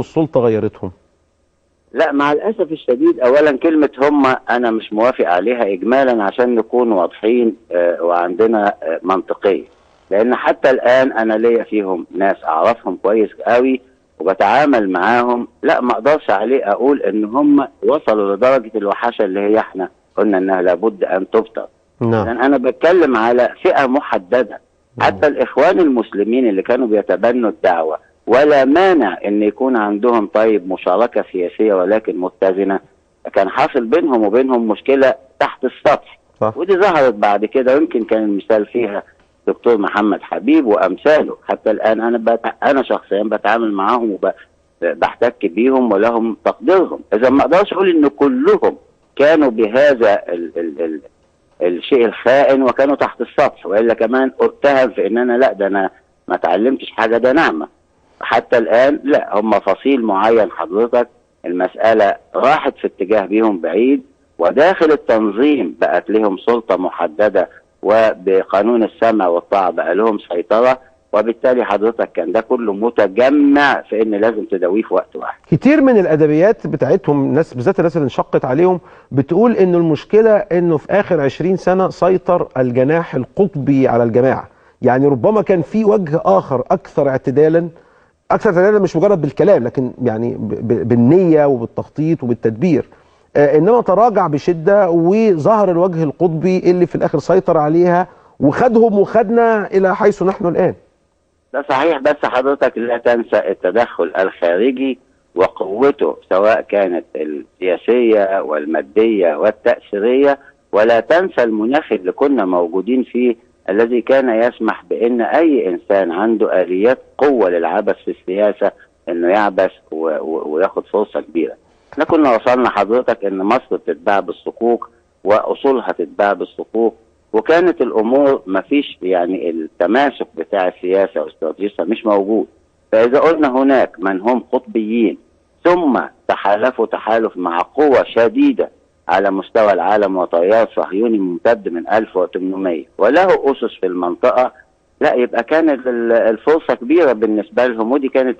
والسلطة غيرتهم؟ لا، مع الأسف الشديد، أولا كلمة هم أنا مش موافق عليها إجمالا عشان نكون واضحين وعندنا منطقية، لأن حتى الآن أنا ليا فيهم ناس أعرفهم كويس قوي وبتعامل معاهم، لا ما أقدرش عليه أقول إن هم وصلوا لدرجة الوحشة اللي هي إحنا قلنا إنها لابد أن تبطل. نعم. لأن أنا بتكلم على فئة محددة، حتى الإخوان المسلمين اللي كانوا بيتبنوا الدعوة ولا مانع ان يكون عندهم طيب مشاركة سياسية ولكن متزنة، كان حاصل بينهم وبينهم مشكلة تحت السطح. صح. ودي ظهرت بعد كده، ويمكن كان المثال فيها دكتور محمد حبيب وامثاله. حتى الان انا شخصيا بتعامل معاهم وبحتك بيهم ولهم تقديرهم. اذا ما اقدرش اقول ان كلهم كانوا بهذا الشيء الخائن وكانوا تحت السطح، والا كمان اتهم في ان انا لا، ده انا ما اتعلمتش حاجة، ده نعمة. حتى الآن لا، هم فصيل معين حضرتك، المسألة راحت في اتجاه بيهم بعيد، وداخل التنظيم بقت لهم سلطة محددة، وبقانون السمع والطاعة بقى لهم سيطرة، وبالتالي حضرتك كان ده كله متجمع في ان لازم تداويه في وقت واحد. كتير من الادبيات بتاعتهم، الناس بالذات الناس اللي انشقت عليهم، بتقول انه المشكله انه في اخر 20 سنه سيطر الجناح القطبي على الجماعه، يعني ربما كان في وجه اخر اكثر اعتدالا، مش مجرد بالكلام لكن يعني بالنيه وبالتخطيط وبالتدبير، انما تراجع بشده وظهر الوجه القطبي اللي في الاخر سيطر عليها وخدهم وخدنا الى حيث نحن الان. ده صحيح، بس حضرتك لا تنسى التدخل الخارجي وقوته، سواء كانت السياسية والمادية والتأثيرية، ولا تنسى المناخ اللي كنا موجودين فيه الذي كان يسمح بأن أي إنسان عنده آليات قوة للعبث في السياسة أنه يعبث وياخد فرصة كبيرة. احنا كنا وصلنا حضرتك أن مصر تتباع بالصكوك وأصولها تتباع بالصكوك، وكانت الامور ما فيش يعني التماسك بتاع السياسه واستراتيجيتها مش موجود. فاذا قلنا هناك من هم قطبيين ثم تحالفوا تحالف مع قوه شديده على مستوى العالم وتيار صهيوني ممتد من 1800 وله اسس في المنطقه، لا يبقى كانت الفرصه كبيره بالنسبه لهم. ودي كانت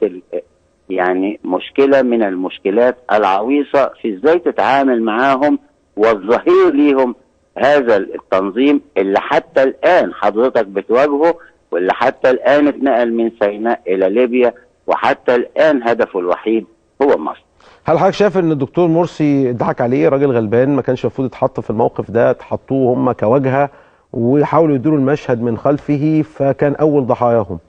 يعني مشكله من المشكلات العويصه في ازاي تتعامل معاهم، والظهير ليهم هذا التنظيم اللي حتى الآن حضرتك بتواجهه، واللي حتى الآن اتنقل من سيناء إلى ليبيا، وحتى الآن هدفه الوحيد هو مصر. هل حضرتك شايف ان الدكتور مرسي ضحك عليه؟ راجل غلبان ما كانش المفروض يتحط في الموقف ده، تحطوه هم كواجهه وحاولوا يديروا المشهد من خلفه فكان اول ضحاياهم.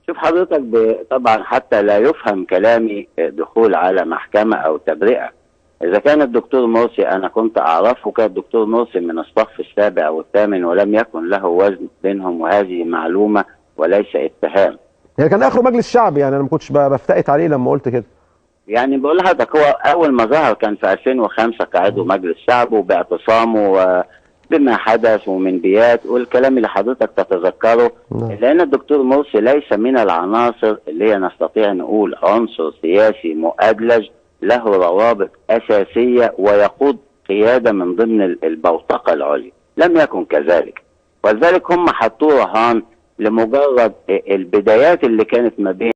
شوف حضرتك، طبعا حتى لا يفهم كلامي دخول على محكمة أو تبرئة. إذا كان الدكتور مرسي أنا كنت أعرفه، كان الدكتور مرسي من الصف السابع والثامن ولم يكن له وزن بينهم، وهذه معلومة وليس اتهام. يعني كان آخره مجلس شعب، يعني أنا ما كنتش بفتقت عليه لما قلت كده. يعني بقول لحضرتك هو أول ما ظهر كان في 2005 كعضو مجلس شعب، وباعتصامه وبما حدث ومن بيات والكلام اللي حضرتك تتذكره. لأن الدكتور مرسي ليس من العناصر اللي هي نستطيع نقول عنصر سياسي مؤدلج له روابط أساسية ويقود قيادة من ضمن البوتقة العليا، لم يكن كذلك. ولذلك هم حطوه رهان لمجرد البدايات اللي كانت ما بين